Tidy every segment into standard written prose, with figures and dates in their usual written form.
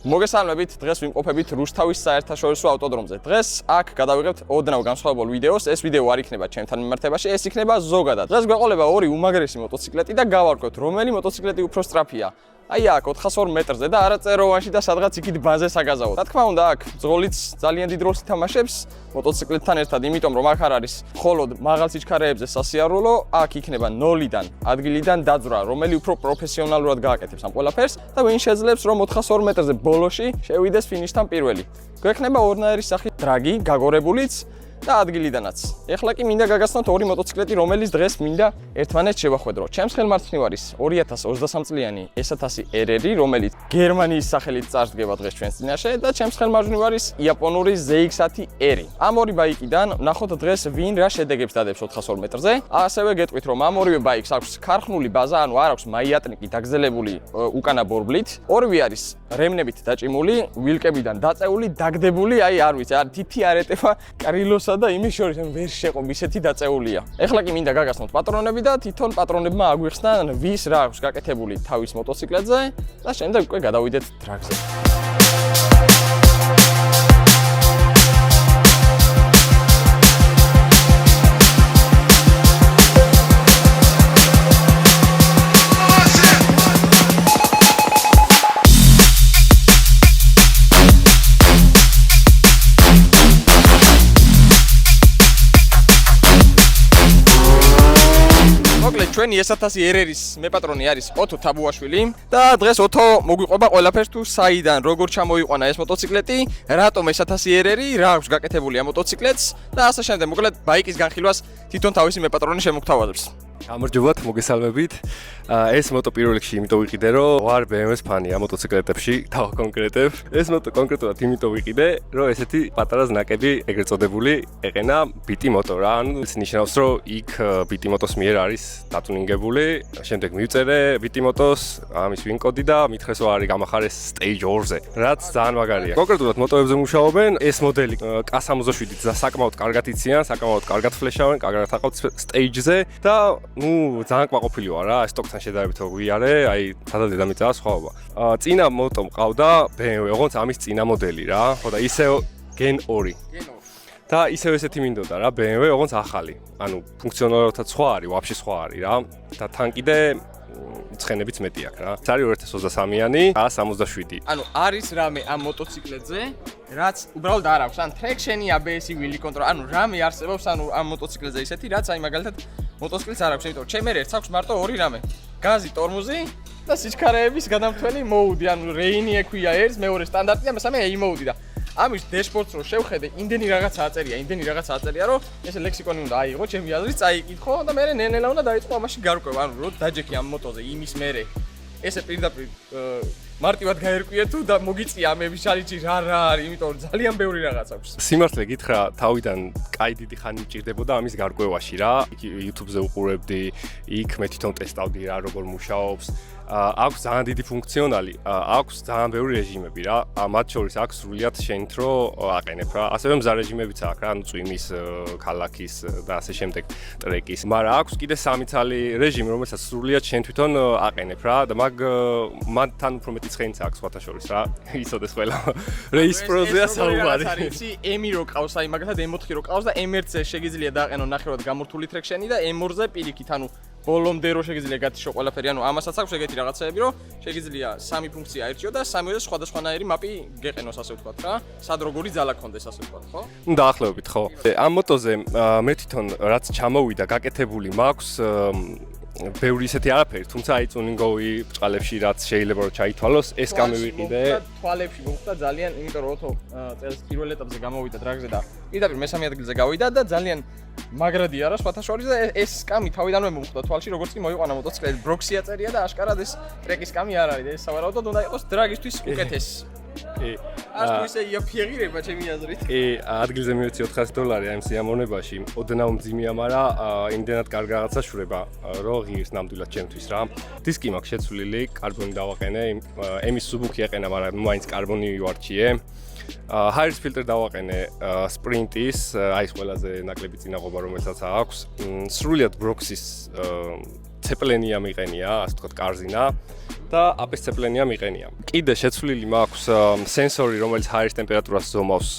მოგესალმებით, დღეს ვიმყოფებით რუსთავის საერთაშორისო ავტოდრომზე. დღეს აქ გადავიღებთ ოდნავ განსხვავებულ ვიდეოს. ეს ვიდეო არ იქნება ჩემთან მიმართებაში, ეს იქნება ზოგადად. დღეს გვეყოლება ორი უმაგრესი მოტოციკლეტი და გავარკვევთ, რომელი მოტოციკლეტი უფრო სწრაფია. აი აქ 402 მეტრზე და არაწეროვანში და სადღაც იქით ბანზე საგაზაოდ. რა თქმა უნდა, აქ ძღოლიც ძალიან დიდ როლს ითამაშებს მოტოციკლეტთან ერთად, იმიტომ რომ აქ არ არის მხოლოდ მაღალ სიჩქარეებზე სასიარულო, აქ იქნება 0-დან ადგილიდან დაძვრა, რომელიც უფრო პროფესიონალურად გააკეთებს ამ ყველაფერს და ვინ შეძლებს რომ 402 მეტრზე ბოლოში შევიდეს ფინიშთან პირველი. გვექნება ორნაირი სახის დრაგი, გაგორებულიც და ადგილიდანაც. ეხლა კი მინდა გაგაცნოთ ორი მოტოციკლეტი, რომელიც დღეს მინდა ერთმანეთს შევახვედრო. ჩემს ხელმარცხნივ არის 2023 წლიანი S1000 RR, რომელიც გერმანიის სახელით წარსდგება დღეს ჩვენს წინაშე და ჩემს ხელმარჯვნივ არის იაპონური ZX-10 R. ამ ორი ბაიკიდან ნახოთ დღეს ვინ რა შედეგებს დადებს 402 მეტრზე. ასევე გეტყვით რომ ამ ორივე ბაიკს აქვს ქარხნული ბაზა, ანუ არ აქვს მაიატნიკი დაგზელებული უკანა ბორბლით. ორივე არის რემნებით დაჭიმული, ვილკებიდან დაწეული, დაგდებული, აი არ ვიცი, არ თითი არ ეტევა კრილოსა და იმის შორის ვერ შეყობ ისეთი დაწეულია. ეხლა კი მინდა გაგაცნოთ პატრონები და თვითონ პატრონებმა აგვიხსნან ვის რა აქვს გაკეთებული თავის მოტოციკლეტზე და შემდეგ უკვე გადავიდეთ დრაგზე. ჩვენი S1000 RR-ის მეპატრონი არის ოთო თაბუაშვილი და დღეს ოთო მოგვიყვება ყველაფერს თუ საიდან როგორ ჩამოიყვანა ეს მოტოციკლეტი, რატომ S1000 RR, რა აქვს გაკეთებული ამ მოტოციკლეტს და ასე შემდეგ. მოკლედ ბაიკის განხილვას თვითონ თავისი მეპატრონი შემოგთავაზებს. გამარჯობათ, მოგესალმებით. ეს მოტო პირველ რიგში იმიტომ ვიყიდე, რომ ვარ BMW-ს ფანი ამ მოტოციკლეტებში, დავაკონკრეტებ. ეს მოტო კონკრეტულად იმიტომ ვიყიდე, რომ ესეთი პატარა ზნაკები, ეგრეთ წოდებული, ეყენა BT Moto რა. ანუ ეს ნიშნავს, რომ იქ BT Moto-s მიერ არის დატუნინგებული. შემდეგ მივწერე BT Moto-s ამის win კოდი და მითხრეს, რომ არის გამახარეს Stage 2-ზე, რაც ძალიან მაგარია. კონკრეტულად მოტოებზე მუშაობენ, ეს მოდელი K67-ით და საკმაოდ კარგად იციან, საკმაოდ კარგად ფლეშავენ, კარგად აყავთ Stage-ზე და ძალიან ყვაყოფილი ვარ რა, სტოკთან შედარებით ვიარე, აი სადა დედამიწაა სხვაობა. წინა მოტო მყავდა BMW, ოღონდ ამის წინა მოდელი რა, ხო და ისე Gen 2. და ისევ ესეთი მინდოდა რა, BMW, ოღონდ ახალი. ანუ ფუნქციონალურადაც სხვა არის, ვაფშე სხვა არის რა. და თან კიდე ცხენებიც მეტი აქვს რა. ეს არის 2023-იანი, A67. ანუ არის რამე ამ მოტოციკლეტზე, რაც უბრალოდ არ აქვს, ან traction-ი, ABS-ი, wheel control, ანუ რამე არსებობს ანუ ამ მოტოციკლეტზე ისეთი, რაც აი მაგალითად მოტოციკლს არ აქვს, იმიტომ ჩემ ერთს აქვს მარტო ორი რამე. გაზი, ტორმოზი და სიჩქარეების გადამთვლელი მოუდი, ანუ რეინი ექვია ერთს, მეორე სტანდარტი და მესამე A მოუდი და ამის დეშბორდს რო შევხედე, იმდენი რაღაცა აწერია, რომ ეს ლექსიკონი უნდა აიღო, ჩემი აზრით, წაიკითხო და მე ნელ-ნელა უნდა დაიწყო ამაში გარკვევა, ანუ რო დაჯექი ამ მოტოზე იმის მერე ესე პირდაპირ მარტივად გაერკვიე თუ და მოგიწია ამების ჩალენჯი რა არის, იმიტომ რომ ძალიან ბევრი რაღაც აქვს. სიმართლე გითხრა, თავიდან კაი დიდი ხანი მჭირდებოდა ამის გარკვევაში რა. YouTube-ზე უყურებდი, იქ მე თვითონ ტესტავდი რა, როგორ მუშაობს. აქვს ძალიან დიდი ფუნქციონალი, აქვს ძალიან ბევრი რეჟიმები რა. მათ შორის აქვს სრულიად შენითრო აყენებ რა. ასევე მზა რეჟიმებიც აქვს რა, ანუ წვიმის, ქალაქის და ასე შემდეგ ტრეკის. მაგრამ აქვს კიდე სამი ცალი რეჟიმი, რომელსაც სრულიად შენ თვითონ აყენებ რა და მათთან უფრო მეტი ცხენიც აქვს სხვათა შორის რა. იცოდეს ყველა. Race Pro-ზეა საუბარი. არის M-ი რო ყავს, აი მაგალითად M4 რო ყავს და M1-ზე შეგიძლია დააყენო ნახევრად გამორთული traction-ი და M2-ზე პირიქით, ანუ ბოლომდე რო შეგიძლია გათიშო ყველაფერი, ანუ ამასაც აქვს ეგეთი რაღაცეები, რომ შეგიძლია სამი ფუნქცია აირჩიო და სამივე სხვადასხვანაირი მაპი გეყენოს, ასე ვთქვათ რა. სად როგორი ძალა გქონდეს, ასე ვთქვათ, ხო? დაახლოებით, ხო. ამ მოტოზე მე თვითონ რაც ჩამოვიდა, გაკეთებული მაქვს ბევრი ისეთი არაფერი, თუმცა აი ტუნინგოვი ბჭყალებში რაც შეიძლება რომ ჩაითვალოს, ეს გამივიყიდე. თვალებში მოხდა ძალიან, იმიტომ რომ ოთო წელს პირველ ეტაპზე გამოვიდა დრაგზე და პირდაპირ მესამე ადგილზე გავიდა და ძალიან მაგრადია რა სხვათა შორის და ეს სკამი თავიდანვე მოხდა თვალში, როგორც კი მოიყვანა მოტოციკლეტი, ბროქსი აწერია და აშკარად ეს ტრეკის სკამი არ არის და ეს სავარაუდოდ უნდა იყოს დრაგისთვის უკეთესი. ას თუ ისე იაფიღირება ჩემი აზრით. ადგილზე მივეცი $400 ამ სიამოვნებაში, ოდნავ მძიმეა, მაგრამ იმდენად კარგი რაღაცა შვრება, რომ ღირს ნამდვილად ჩემთვის რა. დისკი მაქვს შეცვლილი, კარბონი დავაყენე, ემის სუბუქი ეყენა, მაგრამ მაინც კარბონი ვიوارჩიე. Hires filter დავაყენე Sprint-ის, აი ეს ყველაზე ნაკლები წინაღობა რომელსაც აქვს. სრულიად Brox-ის ცეპლენია მიყენია, ასე ვთქვათ, კარზინა. და აპესცეპლენია მიყენია. კიდე შეცვლილი მაქვს სენსორი, რომელიც ჰაერის ტემპერატურას ზომავს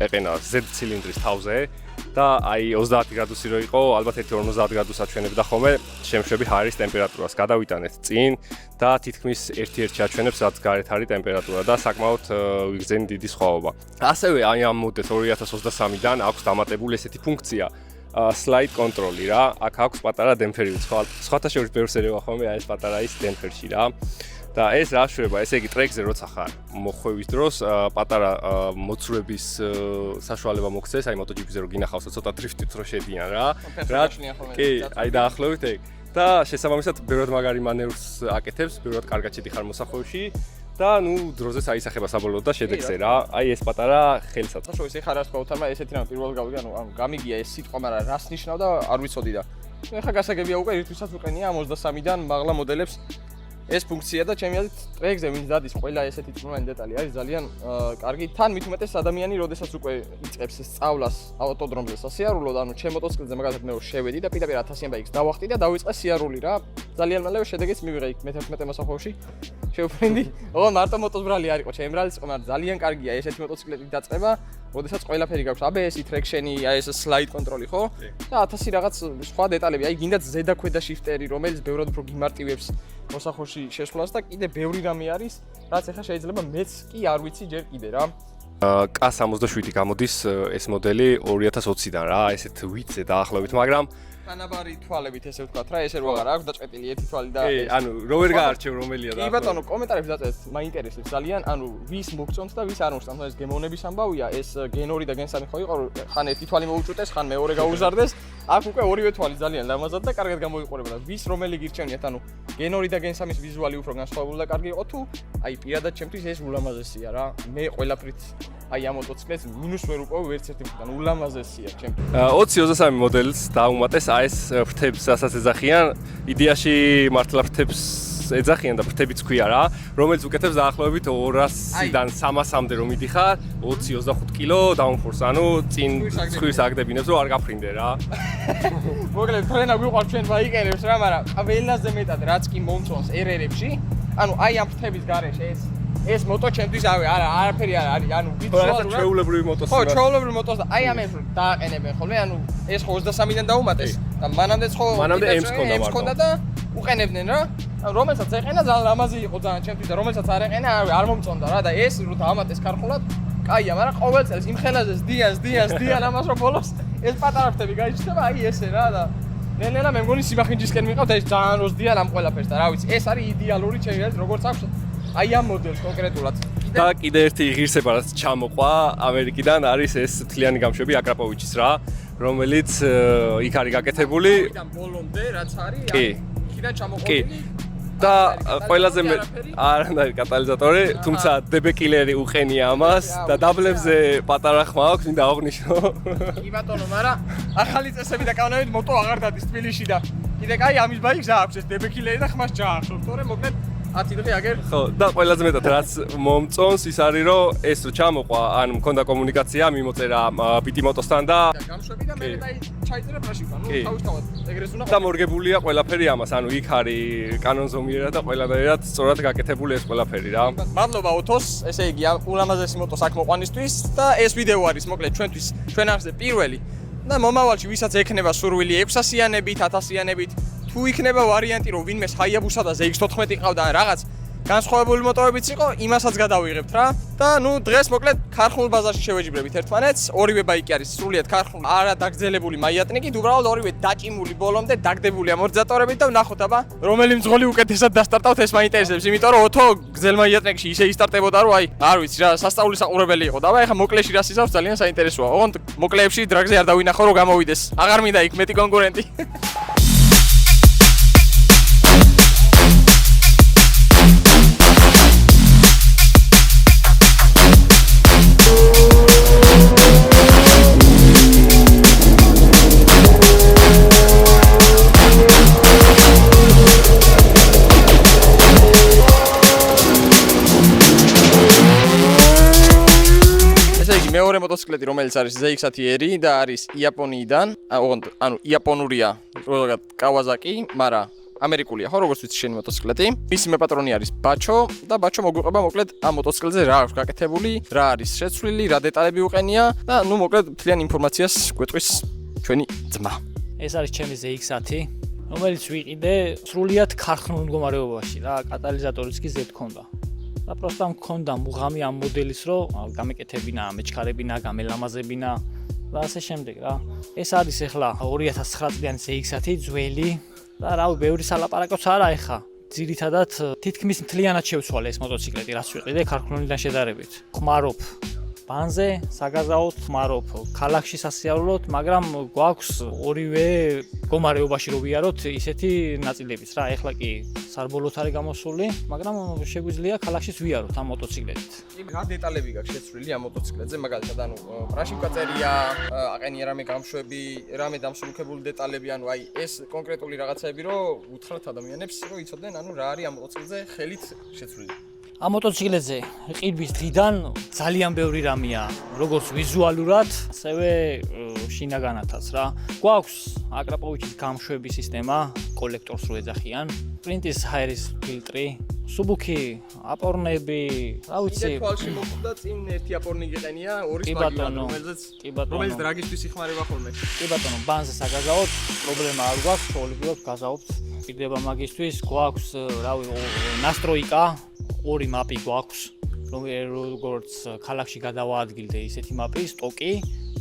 ეყენა Z ცილინდრის თავზე და აი 30 გრადუსი რო იყო, ალბათ 1-50 გრადუსს აჩვენებდა ხოლმე შემშვები ჰაერის ტემპერატურას. გადავიტანეთ წინ და თითქმის 1-1 აჩვენებს რაც გარეთ არის ტემპერატურა და საკმაოდ ვიგრძენი დიდი სხვაობა. ასევე აი ამ მოდელს 2023-დან აქვს დამატებული ესეთი ფუნქცია slide control-ი რა. აქ აქვს პატარა დემპფერი. სხვათა შორის ბევრს ერევა ხოლმე აი ეს პატარა ის დემპფერში რა. და ეს რა შვება, ესე იგი ტრეკზე როცა ხარ მოხვევის დროს პატარა მოცურების საშუალება მოგცეს, აი MotoGP-ზე რო გინახავსო ცოტა დრიფტით რო შედიან რა. კი, აი დაახლოებით ეგ. და შესაბამისად ბევრად მაგარი მანევრს აკეთებს, ბევრად კარგად შედიხარ მოსახვევში და ნუ დროზე საისახება საბოლოოდ და შედეგზე რა. აი ეს პატარა ხელსაწყო. შოის ეხა რას გავუთან, მაგრამ ესეთი რამ პირველად გავიგე, ანუ გამიგია ეს სიტყვა, მაგრამ რას ნიშნავდა არ ვიცოდი და ეხა გასაგებია უკვე ერთვისაც უყენია 23-დან მაღლა მოდელებს ეს ფუნქცია და ჩემი აზრით ტრეკზე ვინც დადის ყველა ესეთი წვნიანი დეტალი არის ძალიან კარგი. თან მით უმეტეს ადამიანი როდესაც უკვე იწყებს სწავლას ავტოდრომზე სასიარულოდ, ანუ ჩემ მოტოციკლზე მაგალითად მე შევედი და პირდაპირ 1000 ბაიკს დავახტი და დავიწყე სიარული რა. ძალიან მალევე შედეგიც მივიღე იქ მე-11 მოსახვევში. შევფრინდი. ოღონდ მარტო მოტობრალი არ იყო, ჩემი ბრალის იყო, მაგრამ ძალიან კარგია ესეთი მოტოციკლები დაწყება, როდესაც ყველაფერი გაქვს ABS-ი, ტრექშენი, აი ეს slide control-ი, ხო? და 1000 რაღაც სხვა დეტალები, აი გინდათ ზედა ქვედა შიფტერი, რომელიც ბევრად უფრო გიმარტივებს მოსახვევში შესვლას და კიდე ბევრი რამე არის, რაც ახლა შეიძლება მეც კი არ ვიცი ჯერ კიდე რა. K77 გამოდის ეს მოდელი 2020-დან რა, ესეთ ვიცე დაახლოებით, მაგრამ თანაბარი თვალებით ესე ვთქვათ რა, ესე რო აღარ აქვს დაჭეტილი ერთი თვალი და ეს ანუ რო ვერ გაარჩევ რომელია და კი ბატონო, კომენტარებში დაწესეთ, მაინტერესებს ძალიან, ანუ ვის მოგწონთ და ვის არ მოსწონთ, ეს გემოვნების ამბავია, ეს Gen 2 და Gen 3 ხო იყო, ხან ერთი თვალი მოუჭუტეს, ხან მეორე გაუზარდეს, აქ უკვე ორივე თვალი ძალიან ლამაზად და კარგად გამოიყურებოდა. ვის რომელი გირჩევნიათ, ანუ Gen 2 და Gen 3-ის ვიზუალი უფრო განსხვავებული და კარგი იყო თუ აი პირადად ჩემთვის ეს ულამაზესია რა. მე ყველაფრით აი ამ მოტოციკლს მინუს ვერ უყევ ვერც ერთი მხრიდან, ულამაზესია ჩემთვის. 2023 მოდელს დაუმატეს ეს ფრთებს ასაც ეძახიან, იდეაში მართლა ფრთებს ეძახიან და ფრთებიც ქვია რა, რომელიც უკეთებს დაახლოებით 200-დან 300-მდე რომ მიდიხარ, 20-25 კილო დაუნფორს, ანუ წინ ცხვირს აგდებინებს რომ არ გაფრინდე რა. მოკლედ ფრენა გვიყვარს ჩვენ ბაიკერებს რა, მაგრამ ყველაზე მეტად რაც კი მომწონს RR-ებში, ანუ აი ამ ფრთების გარეშე ეს მოტო ჩემთვის არაფერი არ არის, ანუ ვიძუალურად ჩვეულებრივი მოტოს. ხო, ჩვეულებრივი მოტოს და აი ამებს დააყენებენ ხოლმე, ანუ ეს ხო 23-დან დაუმატეს და მანამდეც ხო M-ს ქონდა და უყენებდნენ რა. რომელსაც ეყენა ძალიან ლამაზი იყო ძალიან ჩემთვის და რომელსაც არ ეყენა არ მომწონდა რა და ეს რო დაამატეს ქარხულად, კაია, მაგრამ ყოველ წელს იმ ხელაზეს დიან ამას რომ ბოლოს ეს პატარა ფრთები გაიჩნდება, აი ესე რა და ნელა მე მგონი სიმახინჯისკენ მიყავთ ეს ძალიან როზდიან ამ ყველაფერს და რა ვიცი, ეს არის იდეალური ჩემი აზრით, როგორც აქვს აი ამ მოდელს კონკრეტულად. და კიდე ერთი ღირსება რაც ჩამოყვა ამერიკიდან არის ეს თლიანი გამშვები აკრაპოვიჩის რა, რომელიც იქ არის გაკეთებული. იქიდან ბოლომდე რაც არის, იქიდან კი. ჩამოყოლილი. და ყველაზე არანაირი კატალიზატორი, თუმცა დებეკილერი უყენია ამას და დაბლებზე პატარა ხმა აქვს, მინდა აღნიშნო. კი ბატონო, მაგრამ ახალი წესები და კანონებით მოტო აღარ დადის თბილისში და კიდე კაი ამის ბაიქს აქვს ეს დებეკილერი და ხმას ჯაახშობს, თორე მოკლედ 10 დღე აგერ. ხო, და ყველაზე მეტად რაც მომწონს ის არის რომ ეს რო ჩამოყვა, ანუ მქონდა კომუნიკაცია, მიმოწერა პიტი მოტოსთან და გამშვები და მე და ჩაიწერა პრაშიკა, ნუ თავისთავად ეგრეს უნდა და მორგებულია ყველაფერი ამას, ანუ იქ არის კანონზომიერად და ყველანაირად სწორად გაკეთებული ეს ყველაფერი რა. მადლობა ოთოს, ესე იგი ულამაზესი მოტოს აქ მოყვანისთვის და ეს ვიდეო არის მოკლედ ჩვენთვის, ჩვენ ახზე პირველი და მომავალში ვისაც ექნება სურვილი 600-იანებით, 1000-იანებით თუ იქნება ვარიანტი რომ ვინმეს Hayabusa და ZX-14 ყავდა ან რაღაც განსხვავებული მოტოებიც იყო, იმასაც გადავიღებთ რა. და ნუ დღეს მოკლედ ქარხნულ ბაზარში შევეჯიბრებით ერთმანეთს. ორივე ბაიკი არის სრულიად ქარხნული, არა დაგრძელებული მაიატნიკით, უბრალოდ ორივე დაჭიმული ბოლომდე, დაგდებული ამორტიზატორებით და ვნახოთ აბა, რომელი მძღოლი უკეთესად დასტარტავთ, ეს მაინტერესებს, იმიტომ რომ ოთო გზელ მაიატნიკში ისე ისტარტებოდა რომ აი, არ ვიცი რა, სასწაულის საყურებელი იყო და აბა ეხა მოკლეში რას ისავს ძალიან საინტერესოა. ოღონდ მოკლეებში დრაგზე არ დავინახო რომ გამოვიდეს. აღარ მინდა იქ მეტი კონკურენტი. მეორე მოტოციკლეტი რომელიც არის ZX-10R და არის იაპონიიდან, ანუ იაპონურია, ზოგადად Kawasaki, მაგრამ ამერიკულია, ხო, როგორც ვიცი შენი მოტოციკლეტი. მისი მეპატრონი არის ბაჩო და ბაჩო მოგვიყვება მოკლედ ამ მოტოციკლზე რა აქვს გაკეთებული, რა არის შეცვლილი, რა დეტალები უყენია და ნუ მოკლედ მთლიან ინფორმაციას გვეტყვის ჩვენი ძმა. ეს არის ჩემი ZX-10, რომელიც ვიყიდე სრულიად ქარხნულ მდგომარეობაში რა, კატალიზატორიც კი ზედ ქონდა. და პროსტა მქონდა მუღამი ამ მოდელის, რომ გამეკეთებინა, ამეჩქარებინა, გამელამაზებინა და ასე შემდეგ რა. ეს არის ახლა 2009 წლიანი ZX-10 ძველი და რავი, ბევრი სალაპარაკოც არა ეხა. ძირითადად თითქმის მთლიანად შევცვალე ეს მოტოციკლეტი, რაც ვიყიდე ქარხნულიდან შედარებით. ხმარობ ბანზე, საგაზაოდ ხმარობ ქალაქში სასიარულოდ, მაგრამ გვაქვს ორივე მდგომარეობაში რო ვიაროთ ისეთი ნაწილებიც რა. ეხლა კი სარბოლოთ არის გამოსული, მაგრამ შეგვიძლია ქალაქშიც ვიაროთ ამ მოტოციკლებით. რა დეტალები გაქვს შეცვლილი ამ მოტოციკლეტზე, მაგალითად, ანუ პრაშინკა წერია, აყენია რამე გამშვები, რამე დამსრულებელი დეტალები, ანუ აი ეს კონკრეტული რაღაცები, რომ უთხრათ ადამიანებს, რომ იცოდნენ, ანუ რა არის ამ მოტოციკლზე ხელით შეცვლილი. ამ მოტოციკლებზე ყიდვის დღიდან ძალიან ბევრი რამეა, როგორც ვიზუალურად, ასევე შინაგანათაც რა. გვაქვს აკრაპოვიჩის გამშვების სისტემა, კოლექტორს რო ეძახიან, პრინტის ჰაერის ფილტრი, სუბუქი, აპორნები, რა ვიცი. კიდე თვალში მოხვდა წინ ერთი აპორნი გიყენია, ორი სპაგია, რომელიც დრაგისთვის იხმარება ხოლმე. კი ბატონო, ბანზე საგაზაოდ პრობლემა არ გვაქვს, ჩვეულებრივად გაზაობთ. პირდება მაგისთვის გვაქვს, რავი, ნასტროიკა, ორი მაპი გვაქვს, როგორც ქალაქში გადავაადგილდე ისეთი მაპი, სტოკი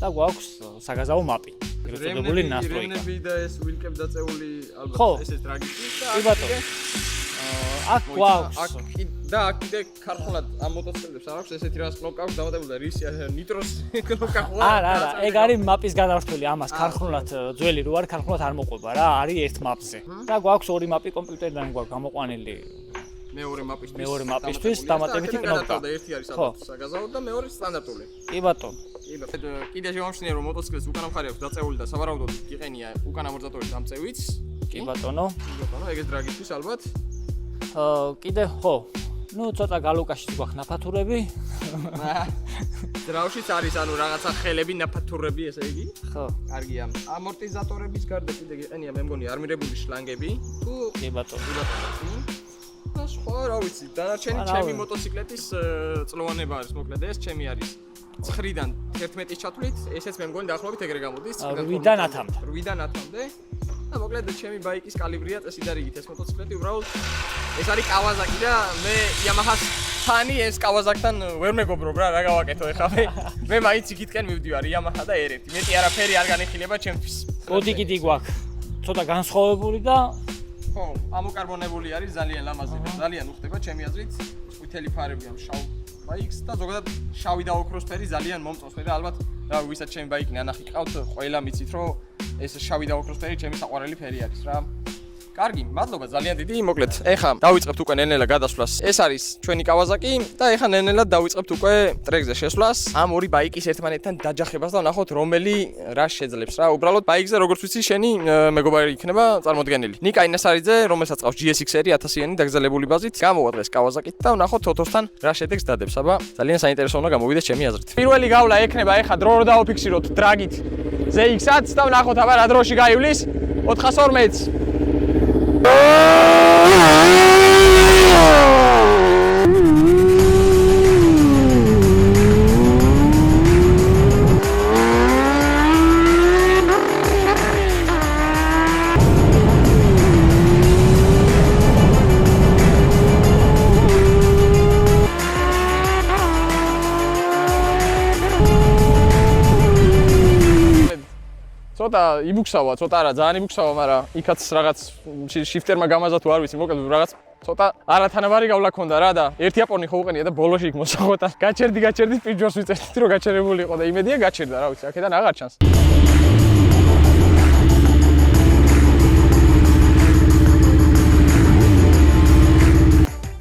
და გვაქვს საგაზაო მაპი. პირდაპირ ნასტროიკა. რემნები და ეს ვილკებ დაწეული ალბათ ესეც დრაგისთვის და კი ბატონო. აქ გვაქვს და აქ კიდე ქარხნულად ამ მოტოციკლებს არ აქვს ესეთი რაღაც კნოპკა აქვს დამატებული და რისი ნიტროს კნოპკა ხო არა, ეგ არის მაპის გადავშლილი, ამას ქარხნულად ძველი რო არის, ქარხნულად არ მოყვება რა, არის ერთ მაპზე. და გვაქვს ორი მაპი კომპიუტერიდან გვაქვს გამოყვანილი. მეორე მაპისთვის დამატებითი კნოპკა. ერთი არის ალბათ საგაზაოდ და მეორე სტანდარტული. კი ბატონო. კიდე შევამჩნიე რომ მოტოციკლს უკანა მხარე აქვს დაწეული და სავარაუდოდ იყენია უკანა მორზატორის დამწევიც. კი ბატონო. ეგეც დრაგისთვის ალბათ. კიდე ხო. ნუ ცოტა გალუკაშიც გვაქვს ნაფათურები. დრაუშიც არის ანუ რაღაცა ხელები, ნაფათურები, ესე იგი. ხო. კარგია. ამორტიზატორების გარდა კიდე იყენია მე მგონი არმირებული შლანგები. თუ კი ბატონო. და სხვა რა ვიცი, დანარჩენი ჩემი მოტოციკლეტის წლოვანება არის, მოკლედ ეს ჩემი არის. 9-დან 11-ის ჩათვლით, ესეც მე მგონი დაახლოებით ეგრე გამოდის. 8-დან 10-მდე. 8-დან 10-მდე. და მოკლედ ჩემი ბაიკის კალიბრია წესი და რიგით ეს მოტოციკლეტი უბრალოდ ეს არის Kawasaki და მე Yamaha-ს ფანი ეს Kawasaki-თან ვერ მეგობრობ რა გავაკეთო ეხლა მე მაინც იქითკენ მივდივარ Yamaha და R1. მეტი არაფერი არ განიხილება ჩემთვის. კოდი კიდე გვაქვს. ცოტა განსხვავებული და ხო, ამოკარბონებული არის ძალიან ლამაზი და ძალიან უხდება ჩემი აზრით. ყვითელი ფარები ამ შავ ბაიქს და ზოგადად შავი და ოქროს ფერი ძალიან მომწონს და ალბათ რა ვისაც ჩემი ბაიკი ნანახი ყავთ, ყველა მიცით რომ ეს შავი და ოქროს ფერი ჩემი საყვარელი ფერი არის რა. კარგი, მადლობა ძალიან დიდი. მოკლედ, ეხლა დავიწყებთ უკვე ნელ-ნელა გადასვლას. ეს არის ჩვენი Kawasaki და ეხლა ნელ-ნელად დავიწყებთ უკვე ტრეკზე შესვლას. ამ ორი ბაიკის ერთმანეთთან დაჯახებას და ვნახოთ რომელი რა შეძლებს რა. უბრალოდ ბაიკზე როგორც ვიცი, შენი მეგობარი იქნება წარმოდგენილი. ნიკა ინასარიძე, რომელსაც ყავს GSX-ერი 1000-იანი დაგზელებული ბაზით, გამოვა დღეს Kawasaki-თ და ვნახოთ თოთოსთან რა შედეგს დადებს. აბა, ძალიან საინტერესო უნდა გამოვიდეს ჩემი აზრით. პირველი გავლა ექნება ეხლა დრო რო დავაფიქსიროთ დრაგით ZX-ს და ვნახოთ აბა რა დროში გაივლის 412-ს. ცოტა იბუქსავა, ცოტა არა, ძალიან იბუქსავა, მაგრამ იქაც რაღაც შიფტერმა გამაზა თუ არ ვიცი, მოკლედ რაღაც ცოტა არათანაბარი გავლა ქონდა რა და ერთი აპორნი ხო უყენია და ბოლოში იქ მოსახვეთა. გაჩერდი პიჯორს ვიწერდი რომ გაჩერებული იყო და იმედია გაჩერდა რა ვიცი, აქედან აღარ ჩანს.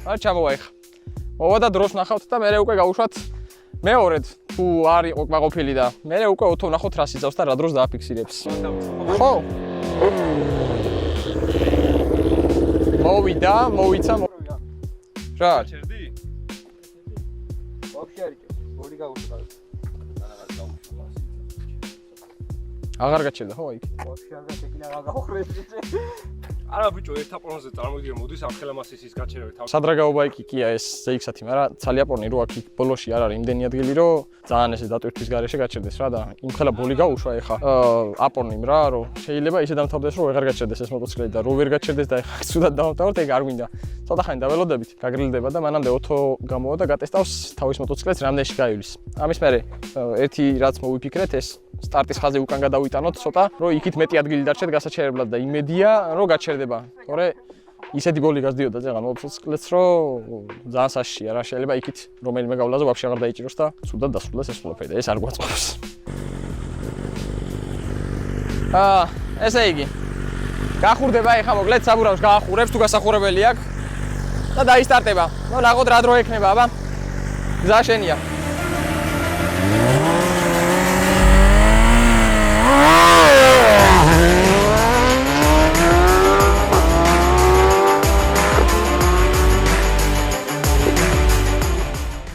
არ ჩამოვა ეხა. მოვა და დროს ნახავთ და მე უკვე გავუშვათ მეორედ თუ არ იყო ყოფილი და მე უკვე ოთო ვნახოთ რა სიძავს და რა დროს დააფიქსირებს. ხო. მოვიდა, მოვიცა. რა? ჩერდი? ვაფშე არ იქნება. ორი გავუშვათ. აღარ გაჩერდა ხო იქ? ვაფშე არ გაჩერდა, აღარ გავხრები. არა ბიჭო, ერთ აპონზე წარმოვიდი რომ მოდის ამხელამასის გაჩერებით. სადრაგაობა იქია ეს ZX-ი, მაგრამ ცალიაპონი რო აქ ბოლოში არ არის იმდენი ადგილი, რომ ძალიან ესე დატვირთვის გარეშე გაჩერდეს რა და იმხელა ბოლი გაუშვა ეხა. აპონიმ რა, რომ შეიძლება ისე დამთავრდეს, რომ ვეღარ გაჩერდეს ეს მოტოციკლი და რო ვერ გაჩერდეს და ეხა ცუდად დავამთავროთ, ეგ არ გვინდა. ცოტა ხანი დაველოდებით, გაგრილდება და მანამდე ოთო გამოვა და გატესტავს თავის მოტოციკლებს რამდენში გაივლის. ამის მერე ერთი რაც მოვიფიქრეთ ეს სტარტის ხაზზე უკან გადავიტანოთ ცოტა, რომ იქით მეტი ადგილი დარჩეთ გასაჩერებლად და იმედია, რომ გაჩერდება. თორე ისეთი ბოლი გასდიოდა ზეღან მოტოციკლებს, რომ ძალიან საშიშია რა, შეიძლება იქით რომელიმე გავლაზე ვაფშე აღარ დაიჭიროს და ცუდად დასრულდეს ეს ყველაფერი და ეს არ გვაწყობს. ესე იგი. გახურდება ეხა მოკლედ საბურავს გაახურებს თუ გასახურებელი აქვს და დაისტარტება. ნუ ნახოთ რა დრო ექნება, აბა. გზა შენია.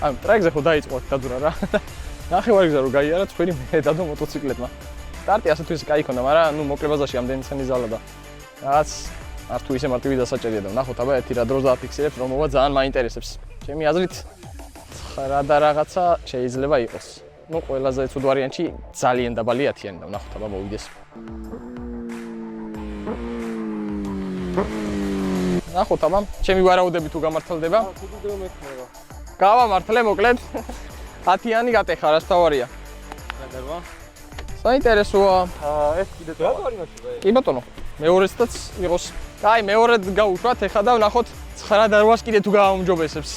ამ ტრეკზე ხო დაიწყო დადურა რა. ნახევარი გზა რო გაიარა თქვენი მეტადო მოტოციკლებმა. სტარტი ასე თუ ისე კაი ქონდა, მაგრამ ნუ მოკლე ბაზაში ამდენი ცხენი ზალა და რაღაც არ თუ ისე მარტივი დასაჭერია და ნახოთ აბა ერთი რა დროს დააფიქსირებს, რომ მოვა ძალიან მაინტერესებს. ჩემი აზრით 9 და რაღაცა შეიძლება იყოს. ნუ ყველაზე ცუდ ვარიანტში ძალიან დაბალი 10-იანი და ნახოთ აბა მოვიდეს. ნახოთ აბა, ჩემი ვარაუდები თუ გამართლდება. გავამართლე მოკლედ 10-იანი გატეხა რა თავარია. გადაგვა. საინტერესოა. ეს კიდე რა არის მაშინ? კი ბატონო, მეორედაც იყოს. აი, მეორედ გავუშვათ ეხა და ვნახოთ 9 და 8-ს კიდე თუ გააუმჯობესებს.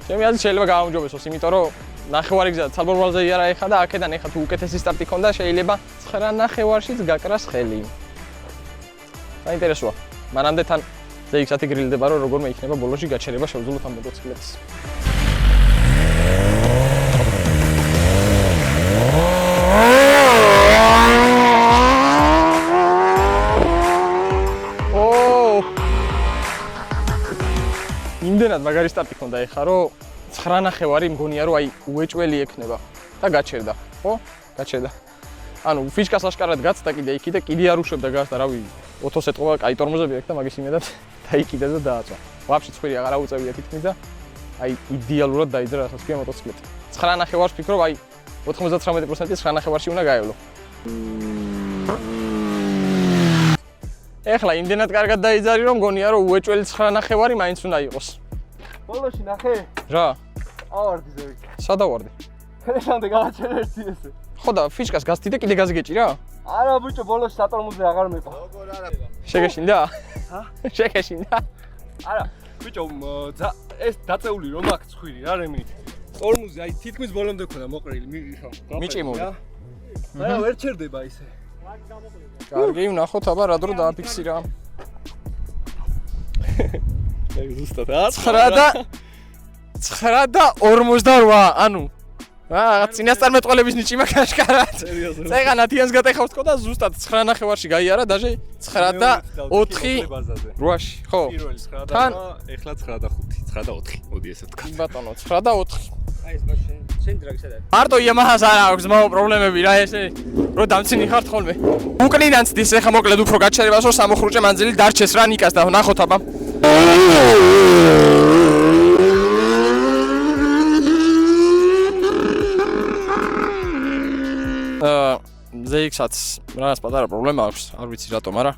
ჩემი აზრით შეიძლება გააუმჯობესოს, იმიტომ რომ ნახევარი გზა ცალბორვალზე იარა ეხა და აქედან ეხა თუ უკეთესი სტარტი ქონდა, შეიძლება 9 ნახევარშიც გაკრას ხელი. საინტერესოა. მანამდე თან ZX-ი გრილდება, რომ როგორმე იქნება ბოლოში გაჩერება შევძლოთ ამ მოტოციკლებს. იმდენად მაგარი სტარტი ქონდა ეხა, რომ 9 ნახევარი მგონია, რომ აი უეჭველი ექნება და გაჩერდა. ხო? გაჩერდა. ანუ ფიშკას აშკარად გაცდა კიდე იქი და კიდე არ უშვებდა გას და რავი, ოთოს ეტყობა, კაი ტორმოზები აქვს და მაგის იმედად დაიკიდა და დააწვა. ვაფშე ცხვირი აღარ აუწევია თითქმის და აი იდეალურად დაიძრა რასაც ქვია მოტოციკლეთი. 9 ნახევარს ფიქრობ, აი 99% 9 ნახევარში უნდა გაევლო. ეხლა იმდენად კარგად დაიძარი, რომ მგონია, რომ უეჭველი 9 ნახევარი მაინც უნდა იყოს. ბოლოში ნახე? რა? ავარდი ზევი. სადავარდი? ფერესამდე გავაჩერე ერთი ესე. ხო და ფიშკას გასდი და კიდე გაზი გეჭირა? არა ბიჭო, ბოლოში სატორმოზე აღარ მეყვა. როგორ არა? შეგეშინდა? ჰა? შეგეშინდა? არა, ბიჭო, ეს დაწეული რომ აქ ცხვირი რა რემი. ტორმოზე აი თითქმის ბოლომდე ქონდა მოყრილი, მიყიხო. მიჭიმული. არა, ვერ ჩერდება ისე. კარგი, ვნახოთ აბა რა დრო დააფიქსირა. ეგ ზუსტად რა? 9 და 48, ანუ რა წინასწარმეტყველების ნიჭი მაქვს აშკარად. წეგან 10-იანს გატეხავს თქო და ზუსტად 9 ნახევარში გაიარა დაჟე 9 და 4 8-ში, ხო? პირველი 9 და თან ეხლა 9 და 5, 9 და 4, მოდი ესე ვთქვა. ბატონო, 9 და 4. აი ეს მაშინ შენ დრაგი სადა? მარტო Yamaha-ს არ აქვს მაო პრობლემები რა ესე რო დამცინი ხართ ხოლმე. უკნიდან ცდის ეხა მოკლედ უფრო გაჩერებას რომ სამოხრუჭე მანძილი დარჩეს რა ნიკას და ნახოთ აბა. ZX-აც რაღაც პატარა პრობლემა აქვს, არ ვიცი რატომ, არა.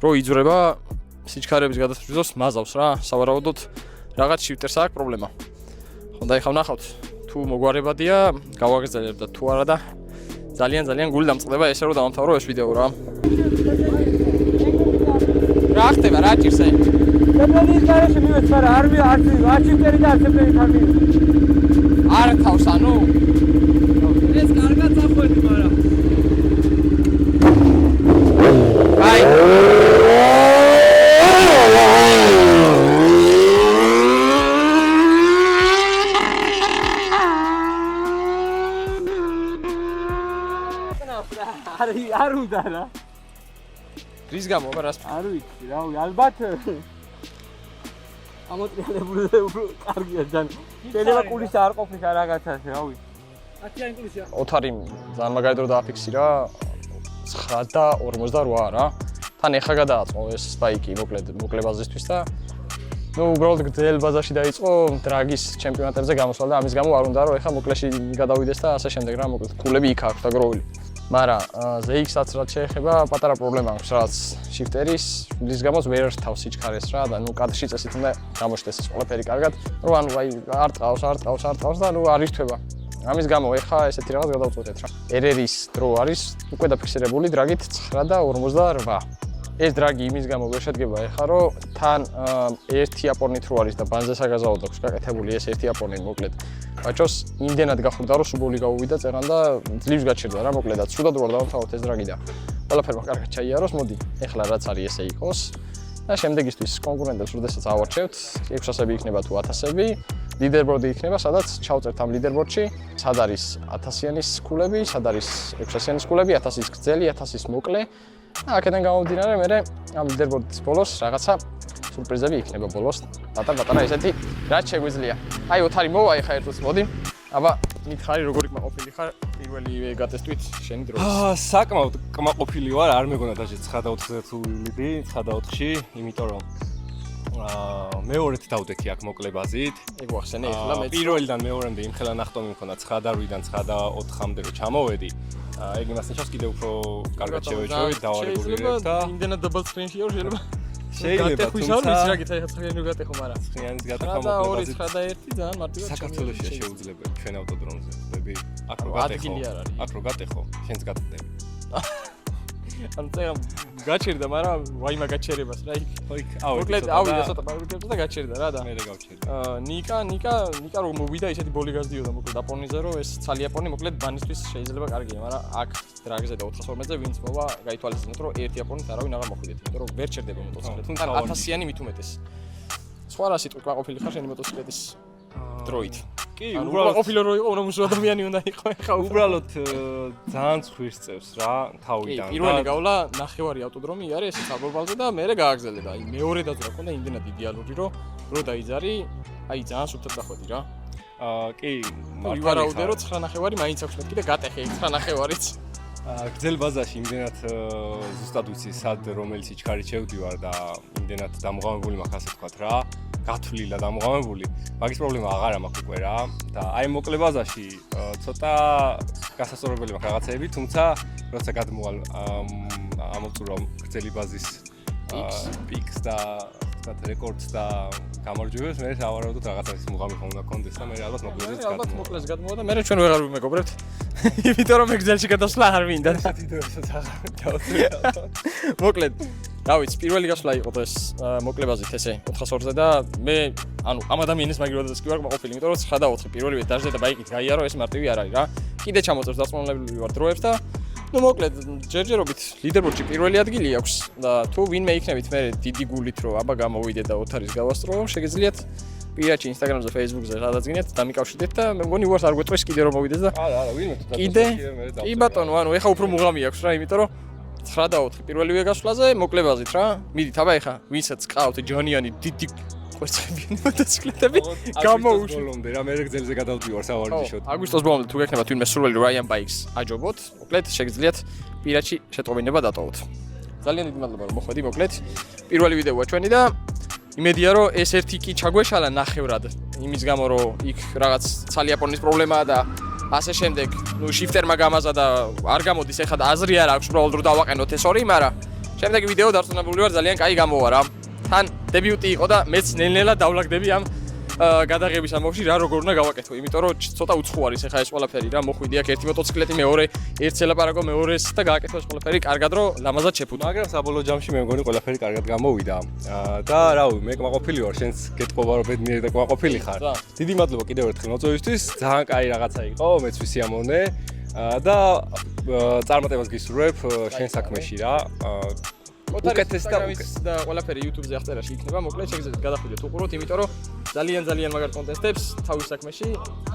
რო იძვრება სიჩქარების გადასვლისას მაზავს რა, სავარაუდოდ რაღაც შიფტერს აქვს პრობლემა. ხო და ეხლა ვნახავთ, თუ მოგვარებადია, გავაგრძელებ და თუ არა და ძალიან გული დამწყდება ესე რომ დავამთავრო ეს ვიდეო რა. რა ხდება, რა ჭირს აი? დაბლონის გარეშე მივეც, მაგრამ არ ჩიფტერი და არცეფერი ხამი. არ თავს ანუ ეს კარგად წახვედი, მაგრამ აი არ უნდა რა. რის გამო, აბა რას? არ ვიცი, რავი, ალბათ ამოტრიალებული კარგია ძალიან. შეიძლება კულის არ ყოფნის რაღაცას, რავი. 10-იანი კულისია. ოთარი ძალიან მაგარი დრო დააფიქსირა 9 და 48 რა. თან ეხა გადააწყო ეს ბაიკი მოკლებაზისთვის და ну უბრალოდ გრძელ ბაზაში დაიწყო დრაგის ჩემპიონატებზე გამოსვლა და ამის გამო არ უნდა რომ ეხა მოკლეში გადავიდეს და ასე შემდეგ რა მოკლედ კულები იქ აქვს დაგროვილი. მაგრამ ZX-აც რაც შეეხება პატარა პრობლემა აქვს რაც შიფტერის რის გამოც ვერ თავს სიჩქარეს რა და ну კადრში წესით უნდა გამოჩნდეს ეს ყველაფერი კარგად რომ ანუ აი არ ტყავს და ну არ ირთვება. ამის გამო ეხა ესეთი რაღაც გადავწყვეტეთ რა. RR-ის დრო არის უკვე დაფიქსირებული დრაგით 9 და 48. ეს დრაგი იმის გამო ვერ შედგება ეხა რომ თან ერთი აპორნით რო არის და ბანზე საგაზაოდ აქვს გაკეთებული ეს ერთი აპორნი მოკლედ ბაჭოს იმდენად გახურდა რომ სუბოლი გაუვიდა წერან და ძლივს გაჩერდა რა მოკლედ და ცუდად ვარ დავამთავროთ ეს დრაგი და ყველაფერმა კარგად ჩაიაროს მოდი ეხლა რაც არის ესე იყოს და შემდეგისთვის კონკურენტებს როდესაც ავარჩევთ 600-ები იქნება თუ 1000-ები ლიდერბორდი იქნება სადაც ჩავწერთ ამ ლიდერბორდში სად არის 1000-იანის კულები სად არის 600-იანის კულები 1000-ის გრძელი 1000-ის მოკლე აქედან გამომდინარე მე ამ ლიდერბორდის ბოლოს რაღაცა სურპრიზები იქნება ბოლოს პატარ-პატარა ესეთი რაც შეგვიძლია აი ოთარი მოვა ეხა ერთოს მოდი აბა მითხარი როგორი კმაყოფილი ხარ პირველივე გატესტვით შენი დროის საკმაოდ კმაყოფილი ვარ არ მეგონა დაჟე 9-4-ზე თუ ვივიდი 9-4-ში იმიტომ რომ მეორედ დავდექი აქ მოკლებაზით ეგ ვახსენე ეხლა მე პირველიდან მეორემდე იმხელა ნახტომი მქონდა 9-8-დან 9-4-მდე რომ ჩამოვედი ეგ იმას ნიშნავს კიდევ უფრო კარგად შევეჯვევით დავარეგულირებ და იმდენად დაბალ სკრინში არ შეიძლება თუმცა ის რა გითხა ეხლა ცხრიანი რო გატეხო მაგრამ ცხრიანის გატეხა მოკლებაზით 9 და 1 ძალიან მარტივად საქართველოშია შეუძლებელი ჩვენ ავტოდრომზე ხდები აქ რო გატეხო შენც გატეხები ანუ წეგამ გაჩერდა, მაგრამ ვაიმა გაჩერებას რა იქ. მოკლედ ავიდა ცოტა პარკეთებს და გაჩერდა რა და. მე გავჩერდა. ნიკა რომ მოვიდა ისეთი ბოლი გასდიოდა მოკლედ აპონიზე რომ ეს ცალი აპონი მოკლედ ბანისთვის შეიძლება კარგია, მაგრამ აქ დრაგზე და 412-ზე ვინც მოვა, გაითვალისწინოთ რომ ერთი აპონით არავინ აღარ მოხვიდეთ, იმიტომ რომ ვერ ჩერდება მოტოციკლი. თუმცა 1000-იანი მით უმეტეს. სხვა რა სიტყვით ყოფილი ხარ შენი მოტოციკლის დროით. კი, უბრალოდ ყოფილი რო იყო, უნდა მუშაობ ადამიანი უნდა იყო ხა უბრალოდ ძალიან ცხვირს წევს რა თავიდან. პირველი გავლა ნახევარი ავტოდრომი არის ეს საბორბალზე და მე გააგზელე და აი მეორედაც რა ქონდა იმდენად იდეალური რომ დაიძარი, აი ძალიან სუფთად დახვედი რა. კი, მოვარაუდე რომ 9 ნახევარი მაინც აქვს მეთქი და გატეხე 9 ნახევარიც. გრძელ ბაზაში იმდენად ზუსტად ვიცი სად რომელი სიჩქარით შევდივარ და იმდენად დამღამებული მაქვს ასე თქვათ რა. გათვლილი და დამღამებული. მაგის პრობლემა აღარ მაქვს უკვე რა და აი მოკლე ბაზაში ცოტა გასასწორებელი მაქვს რაღაცეები, თუმცა როცა გადმოვალ ამოვწურავ გრძელი ბაზის პიქს და რეკორდს და გამარჯვებას, მე ავარავდოთ რაღაცას მუღამი ხომ უნდა კონდეს და მე ალბათ მოკლეზე ალბათ მოკლეს გადმოვა და მე ჩვენ ვეღარ ვიმეგობრებთ. იმიტომ რომ ეგზელში გადასვლა არ მინდა. მოკლედ რა ვიცი, პირველი გასვლა იყო ეს მოკლებაზით ესე 402-ზე და მე ანუ ამ ადამიანის მაგივრადაც კი ვარ ყოფილი, იმიტომ რომ 9 და 4 პირველივე დაჟე და ბაიკით გაიარო, ეს მარტივი არ არის რა. კიდე ჩამოწევს დაწმუნებული ვარ დროებს და ну მოკლედ ჯერჯერობით ლიდერბორდში პირველი ადგილი აქვს და თუ ვინმე იქნებით მე დიდი გულით რომ აბა გამოვიდე და ოთარის გავასწრო, შეგიძლიათ პირაჩი ინსტაგრამზე, ფეისბუქზე სადაც გინდათ დამიკავშირდეთ და მე მგონი უარს არ გვეტყვის კიდე რომ მოვიდეს და არა, ვინმე თუ კიდე კი ბატონო, ანუ ეხა უფრო მუღამი აქვს რა, იმიტომ რომ 9 და 4 პირველივე გასვლაზე მოკლებაზით რა. მიდით აბა ეხა ვინცაც ყავთ ჯონიანი დიდი ყვერცხებიანი მოტოციკლები გამოუშვი. ბოლომდე რა მე გრძელზე გადავდივარ სავარჯიშოდ. აგვისტოს ბოლომდე თუ გექნებათ ვინმე სურვილი Ryan Bikes აჯობოთ, მოკლედ შეგიძლიათ პირაჩი შეტყობინება დატოვოთ. ძალიან დიდი მადლობა რომ მოხვედი მოკლედ. პირველი ვიდეოა ჩვენი და იმედია რომ ეს ერთი კი ჩაგვეშალა ნახევრად. იმის გამო რომ იქ რაღაც ცალი აპონის პრობლემაა და ასე შემდეგ, ნუ შიფტერმა გამაზა და არ გამოდის ეხლა და აზრი არ აქვს უბრალოდ რომ დავაყენოთ ეს ორი, მაგრამ შემდეგი ვიდეო დარწმუნებული ვარ ძალიან კაი გამოვა რა. თან დებიუტი იყო და მეც ნელ-ნელა დავლაგდები ამ გადაღების ამბავში რა როგორ უნდა გავაკეთო, იმიტომ რომ ცოტა უცხო არის ეხლა ეს ყველაფერი რა, მოხვიდი აქ ერთი მოტოციკლეტი მეორე, ერთ ელაპარაკო მეორეს და გააკეთო ეს ყველაფერი კარგად რომ ლამაზად შეფუთო. მაგრამ საბოლოო ჯამში მე მგონი ყველაფერი კარგად გამოვიდა. და რავი, მე კმაყოფილი ვარ, შენც გეტყობა რომ ბედნიერი და კმაყოფილი ხარ. დიდი მადლობა კიდევ ერთხელ მოწვევისთვის, ძალიან კაი რაღაცა იყო, მეც ვისიამოვნე და წარმატებას გისურვებ შენ საქმეში რა. უკეთეს და ყველაფერი YouTube-ზე აღწერაში იქნება, მოკლედ შეგიძლიათ გადახვიდეთ უყუროთ, იმიტომ რომ ძალიან მაგარ კონტენტებს თავის საქმეში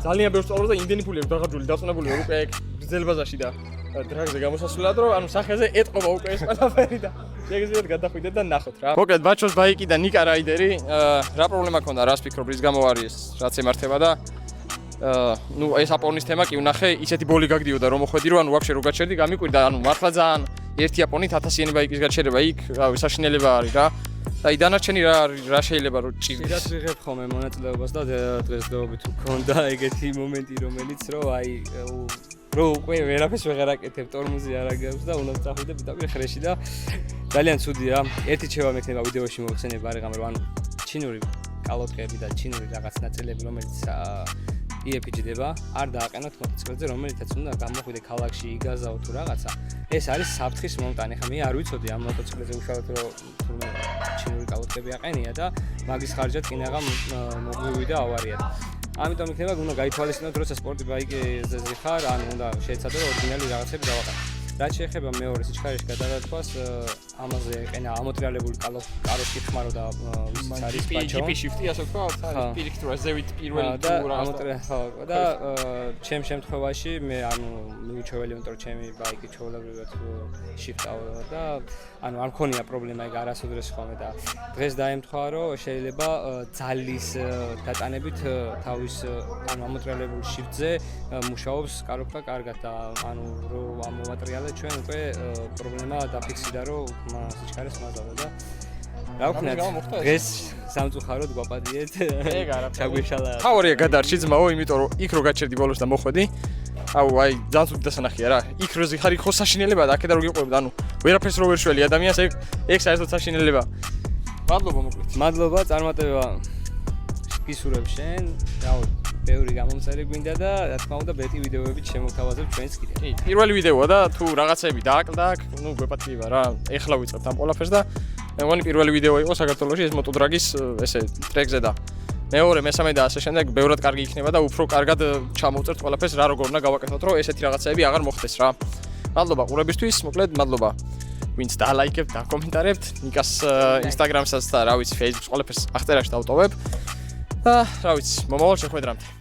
ძალიან ბევრს ვწავლობ და იმდენი ფული აქვს დაღარჯული, დაწუნებული ვარ უკვე ეგ გრძელ ბაზაში და დრაგზე გამოსასვლელად რომ ანუ სახეზე ეტყობა უკვე ეს ყველაფერი და შეგიძლიათ გადახვიდეთ და ნახოთ რა. მოკლედ ბაჩოს ბაიკი და ნიკა რაიდერი რა პრობლემა ქონდა, რას ფიქრობ, რის გამო არის რაც ემართება და ну ეს აპორნის თემა კი ვნახე, ისეთი ბოლი გაგდიოდა რომ მოხვედი რომ ანუ ვაფშე რო გაჩერდი, გამიკვირდა, ანუ მართლა ძალიან ერთი იაპონით 1000-იანება იქის გაჩერება იქ, რავი, საშინელება არის რა. და დანარჩენი რა შეიძლება რომ ჭირდეს. პირად ვიღებ ხოლმე მონაწილეობას და დღესდღეობით მქონდა ეგეთი მომენტი, რომელიც რომ აი რო უკვე ვერაფერს ვეღარ აკეთებ, ტორმუზი არ აგავს და უნდა წავიდე პირდაპირ ხრეში და ძალიან ცუდია. ერთი შევა მექნება ვიდეოში მოხსენება არიღამ რომ ანუ ჩინური კალოთქები და ჩინური რაღაც ნაწილები რომელიც იეფიჯდება, არ დააყენოთ მოტოციკლებზე, რომელიცაც უნდა გამოხვიდე ქალაქში, იგაზაო თუ რაღაცა. ეს არის საფრთხის მომტანი. ხა მე არ ვიცოდი ამ მოტოციკლებზე უშუალოდ რომ თურმე ჩინური კალოთქები აყენია და მაგის ხარჯად კინაღამ მოგვივიდა ავარია. ამიტომ იქნება უნდა გაითვალისწინოთ, როცა სპორტი ბაიკზე ხარ, ანუ უნდა შეეცადო რომ ორიგინალი რაღაცები დავაყენო. რაც შეეხება მეორე სიჩქარეში გადადათქვას, ამაზე ეყენა ამოტრიალებული კაროსი ხმარო და ვისაც არის ბაჩო. GP shift-ი ასე ვთქვათ, არის პირიქით რა ზევით პირველი თუ რა და ჩემ შემთხვევაში მე ანუ მივუჩვეველი იმიტომ რომ ჩემი ბაიკი ჩვეულებრივად shift-აო და ანუ არ მქონია პრობლემა ეგ არასოდეს ხოლმე და დღეს დაემთხვა რომ შეიძლება ძალის დატანებით თავის ანუ ამოტრიალებულ shift-ზე მუშაობს კაროქა კარგად და ანუ რომ ამოვატრიალე ჩვენ უკვე პრობლემა დაფიქსირდა რომ სიჩქარეს მაზავდა და რა ვქნათ დღეს სამწუხაროდ გვაპატიეთ ეგ არა ჩაგვიშალა თავარია გადარჩი ძმაო იმიტომ რომ იქ რო გაჩერდი ბოლოს და მოხვედი აუ აი ძალიან ცუდი დასანახია რა იქ როზე ხარ იქ ხო საშინელება და აქედან რო გიყვები ანუ ვერაფერს რო ვერ შველი ადამიანს ეგ საერთოდ საშინელება მადლობა მოკლედ მადლობა წარმატება გისურვებ შენ რაო ბევრი გამომწერი გვინდა და რა თქმა უნდა ბეტი ვიდეოებით შემოვთავაზებ ჩვენს კიდე. კი, პირველი ვიდეოა და თუ რაღაცები დააკლდა აქ, ნუ გვეპატიება რა. ეხლა ვიწყებთ ამ ყველაფერს და მე მგონი პირველი ვიდეო იყო საქართველოში ეს მოტოდრაგის ესე ტრეკზე და მეორე, მესამე და ასე შემდეგ ბევრად კარგი იქნება და უფრო კარგად ჩამოვწერთ ყველაფერს რა როგორ უნდა გავაკეთოთ, რომ ესეთი რაღაცები აღარ მოხდეს რა. მადლობა ყურებისთვის, მოკლედ მადლობა ვინც დაალაიქებთ და კომენტარებთ, ნიკას Instagram-საც და რა ვიცი Facebook-ს ყველაფერს აღწერაში დავტოვებ. და რა ვიცი, მომავალ შეხვედრამდე.